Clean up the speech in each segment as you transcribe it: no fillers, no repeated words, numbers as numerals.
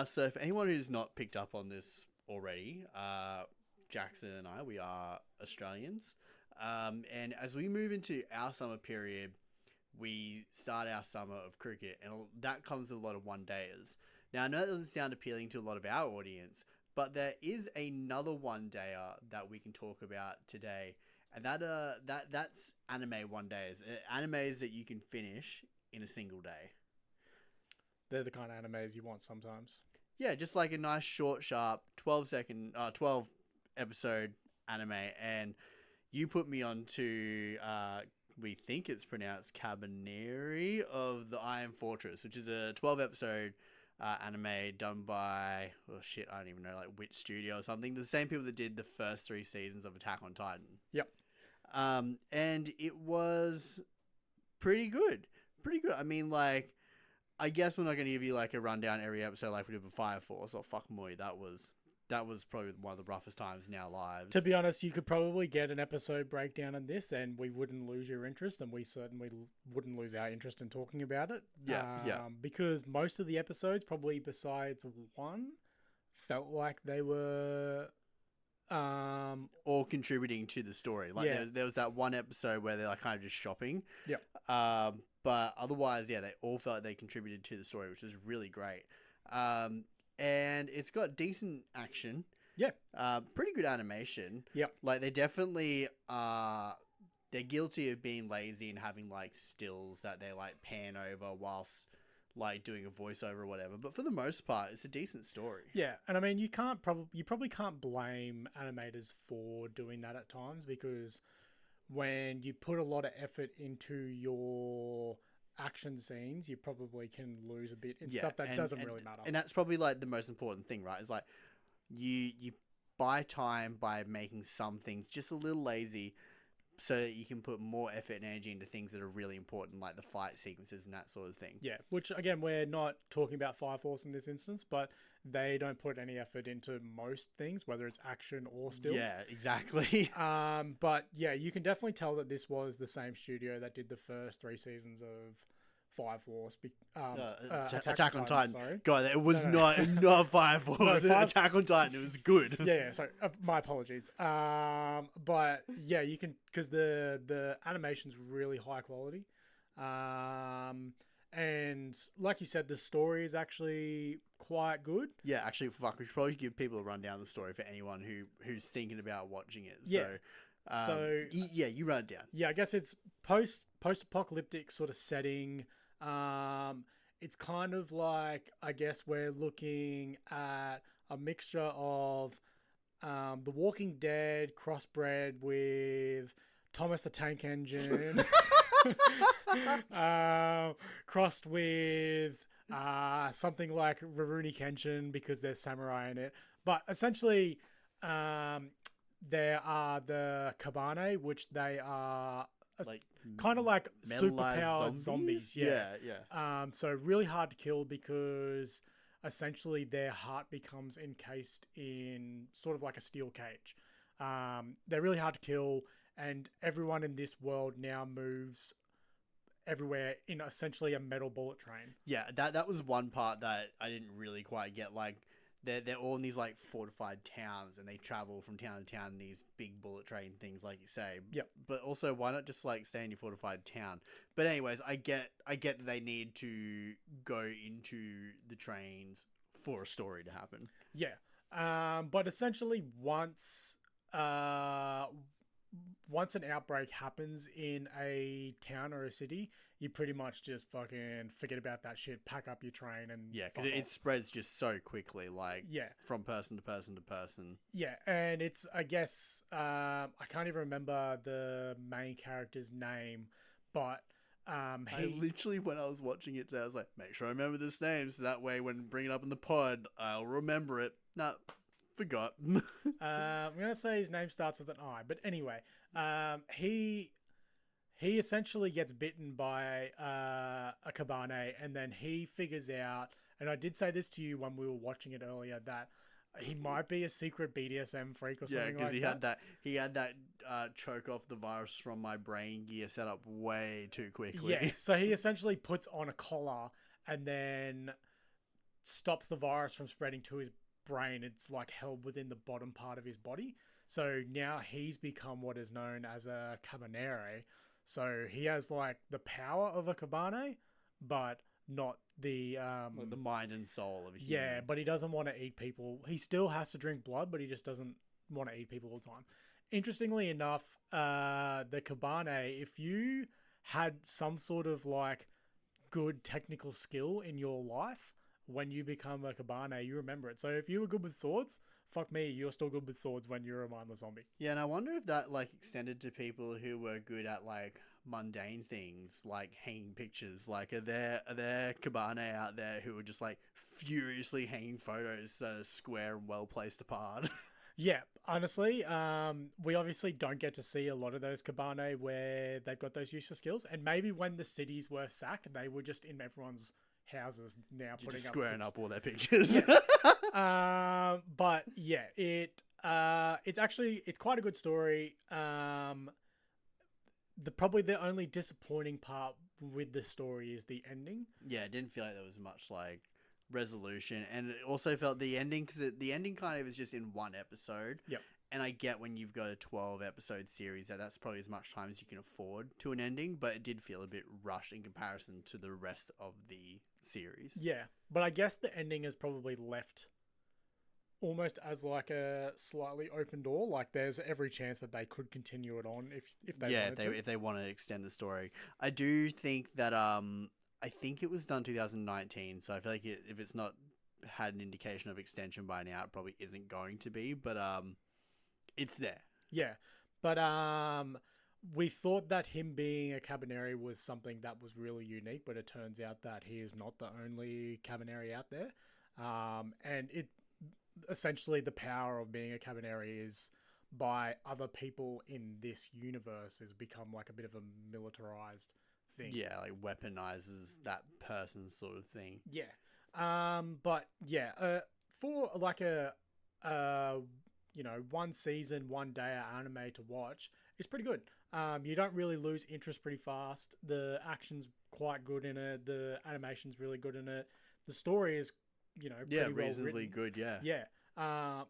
So for anyone who's not picked up on this already, Jackson and I, we are Australians. And as we move into our summer period, we start our summer of cricket, and that comes with a lot of one-dayers. Now, I know that doesn't sound appealing to a lot of our audience, but there is another one-dayer that we can talk about today, and that's anime one-dayers. Animes that you can finish in a single day. They're the kind of animes you want sometimes. Yeah, just like a nice, short, sharp, 12 episode anime, and you put me on to, we think it's pronounced Kabaneri of the Iron Fortress, which is a 12 episode anime done by, oh shit, I don't even know, like which studio or something. The same people that did the first 3 seasons of Attack on Titan. Yep. And it was pretty good. Pretty good. I mean, like, I guess we're not going to give you like a rundown every episode like we did with Fire Force or Fuck Moy. That was probably one of the roughest times in our lives. To be honest, you could probably get an episode breakdown on this and we wouldn't lose your interest, and we certainly wouldn't lose our interest in talking about it. Yeah. Because most of the episodes, probably besides one, felt like they were... all contributing to the story. Like there was that one episode where they're like kind of just shopping. Yeah. But otherwise, yeah, they all felt like they contributed to the story, which was really great. And it's got decent action. Yeah. Pretty good animation. Yep. Like they definitely they're guilty of being lazy and having like stills that they like pan over whilst like doing a voiceover or whatever. But for the most part, it's a decent story. Yeah. And I mean, you probably can't blame animators for doing that at times, because when you put a lot of effort into your action scenes, you probably can lose a bit in stuff that doesn't really matter. And that's probably like the most important thing, right? It's like you buy time by making some things just a little lazy so that you can put more effort and energy into things that are really important, like the fight sequences and that sort of thing. Yeah, which again, we're not talking about Fire Force in this instance, but they don't put any effort into most things, whether it's action or stills. Yeah, exactly. But yeah, you can definitely tell that this was the same studio that did the first 3 seasons of Fire Force. Attack on Titan. Sorry. God, it was not Fire Force. Attack on Titan. It was good. Yeah. So my apologies. But yeah, you can, because the animation's really high quality. And like you said, the story is actually quite good. Yeah, actually, we should probably give people a rundown of the story for anyone who's thinking about watching it. Yeah. You run it down. Yeah, I guess it's post-apocalyptic sort of setting. It's kind of like, I guess we're looking at a mixture of The Walking Dead crossbred with Thomas the Tank Engine, crossed with something like Rurouni Kenshin, because there's samurai in it. But essentially, there are the Kabaneri, which they are Like kind of like superpowered zombies? zombies. Yeah. So really hard to kill, because essentially their heart becomes encased in sort of like a steel cage. They're really hard to kill, and everyone in this world now moves everywhere in essentially a metal bullet train. Yeah, that was one part that I didn't really quite get. Like, they're all in these like fortified towns, and they travel from town to town in these big bullet train things, like you say. Yep. But also, why not just like stay in your fortified town? But anyways, I get that they need to go into the trains for a story to happen. Yeah. But essentially, once an outbreak happens in a town or a city, you pretty much just fucking forget about that shit, pack up your train, and because it spreads just so quickly, like from person to person to person. Yeah, and it's, I guess, I can't even remember the main character's name, but I literally, when I was watching it today, I was like, make sure I remember this name, so that way when bring it up in the pod, I'll remember it. Nah, forgot. I'm gonna say his name starts with an I, but anyway, he essentially gets bitten by a Kabaneri, and then he figures out, and I did say this to you when we were watching it earlier, that he might be a secret BDSM freak or something like that. Yeah, because he had that choke off the virus from my brain gear set up way too quickly. Yeah, so he essentially puts on a collar and then stops the virus from spreading to his brain. It's like held within the bottom part of his body. So now he's become what is known as a Kabaneri. So he has like the power of a Kabane, but not the Like the mind and soul of a human. yeah, but he doesn't want to eat people. He still has to drink blood, but he just doesn't want to eat people all the time. Interestingly enough, the Kabane, if you had some sort of like good technical skill in your life, when you become a Kabane, you remember it. So if you were good with swords, fuck me, you're still good with swords when you're a mindless zombie. Yeah, and I wonder if that like extended to people who were good at like mundane things like hanging pictures. Like, are there Kabane out there who are just like furiously hanging photos that are square and well placed apart? Yeah, honestly, we obviously don't get to see a lot of those Kabane where they've got those useless skills. And maybe when the cities were sacked, they were just in everyone's houses now You're putting just up squaring pictures. up all their pictures. But yeah, it's quite a good story. Probably the only disappointing part with the story is the ending. Yeah, it didn't feel like there was much like resolution, and it also felt the ending, because the ending kind of is just in one episode. Yep. And I get when you've got a 12 episode series that's probably as much time as you can afford to an ending, but it did feel a bit rushed in comparison to the rest of the series. Yeah, but I guess the ending is probably left almost as like a slightly open door. Like there's every chance that they could continue it on if they wanted to. If they want to extend the story. I do think that I think it was done 2019, so I feel like if it's not had an indication of extension by now, it probably isn't going to be, but it's there. Yeah, but we thought that him being a Kabaneri was something that was really unique, but it turns out that he is not the only Kabaneri out there. And it essentially the power of being a Kabaneri is by other people in this universe has become like a bit of a militarized thing. Yeah, like weaponizes that person sort of thing. Yeah. But yeah, for like a one season, 1 day anime to watch, it's pretty good. You don't really lose interest pretty fast. The action's quite good in it. The animation's really good in it. The story is, pretty reasonably well good. Yeah. Yeah.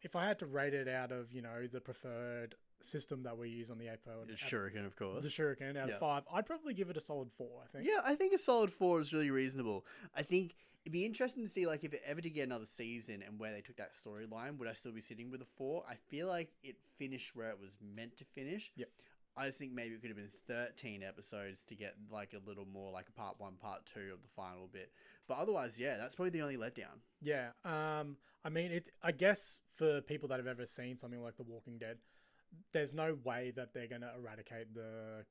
If I had to rate it out of, the preferred system that we use on the APO, Shuriken, of course. the Shuriken out of 5, I'd probably give it a solid 4, I think. Yeah, I think a solid 4 is really reasonable. I think it'd be interesting to see, like, if it ever did get another season and where they took that storyline, would I still be sitting with a 4? I feel like it finished where it was meant to finish. Yep. I just think maybe it could have been 13 episodes to get, like, a little more, like, a part 1, part 2 of the final bit. But otherwise, yeah, that's probably the only letdown. Yeah. I mean, I guess for people that have ever seen something like The Walking Dead, there's no way that they're going to eradicate the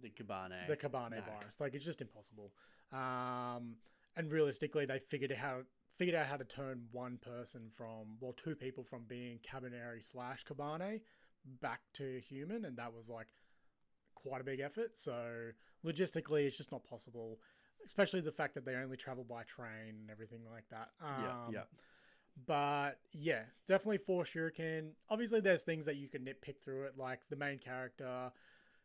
Kabane virus. Like, it's just impossible. And realistically, they figured out how to turn one person two people from being Kabaneri / Kabane back to human, and that was like quite a big effort. So logistically, it's just not possible, especially the fact that they only travel by train and everything like that. Yeah. But yeah, definitely for Shuriken. Obviously, there's things that you can nitpick through it, like the main character.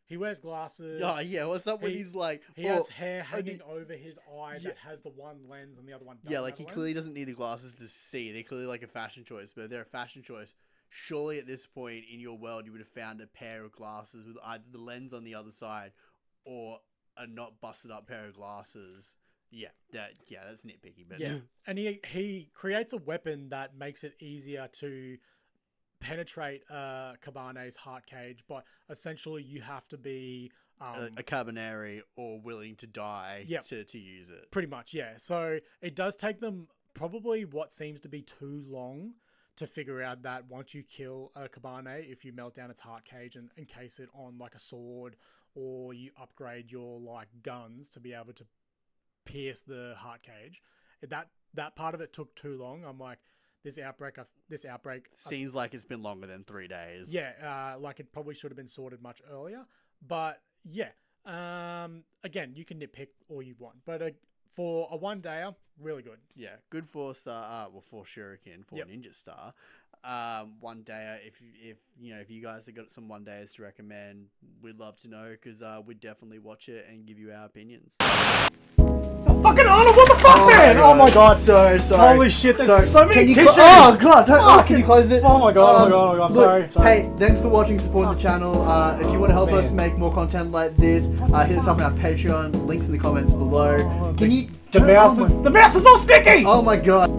He wears glasses. Oh, yeah. What's up with he's like... He has hair hanging over his eye that has the one lens and the other one doesn't. Yeah, like he have a clearly lens. doesn't need the glasses to see. They're clearly like a fashion choice, but if they're a fashion choice, surely at this point in your world, you would have found a pair of glasses with either the lens on the other side or a not busted up pair of glasses. Yeah, that's nitpicky, but yeah. And he creates a weapon that makes it easier to penetrate Kabane's heart cage, but essentially you have to be a Kabaneri or willing to die to use it. Pretty much, yeah. So it does take them probably what seems to be too long to figure out that once you kill a Kabane, if you melt down its heart cage and encase it on like a sword, or you upgrade your like guns to be able to pierce the heart cage, that part of it took too long. I'm like, this outbreak seems like it's been longer than 3 days. Yeah, like it probably should have been sorted much earlier. But yeah, again, you can nitpick all you want, but for a 1-dayer, really good. Yeah, good 4-star. For Shuriken, Ninja Star. 1-dayer. If you guys have got some 1-dayers to recommend, we'd love to know, because we'd definitely watch it and give you our opinions. Fucking Arnold, what the fuck, man? man! Oh my god! So sorry. Holy shit! There's so many Can you tissues. oh god! Can you close it? Oh my god! Oh my god! I'm Look, sorry. Hey, thanks for watching, supporting the channel. If you want to help us make more content like this, hit us up on our Patreon. Links in the comments below. Can you? The mouse is all sticky. Oh my god.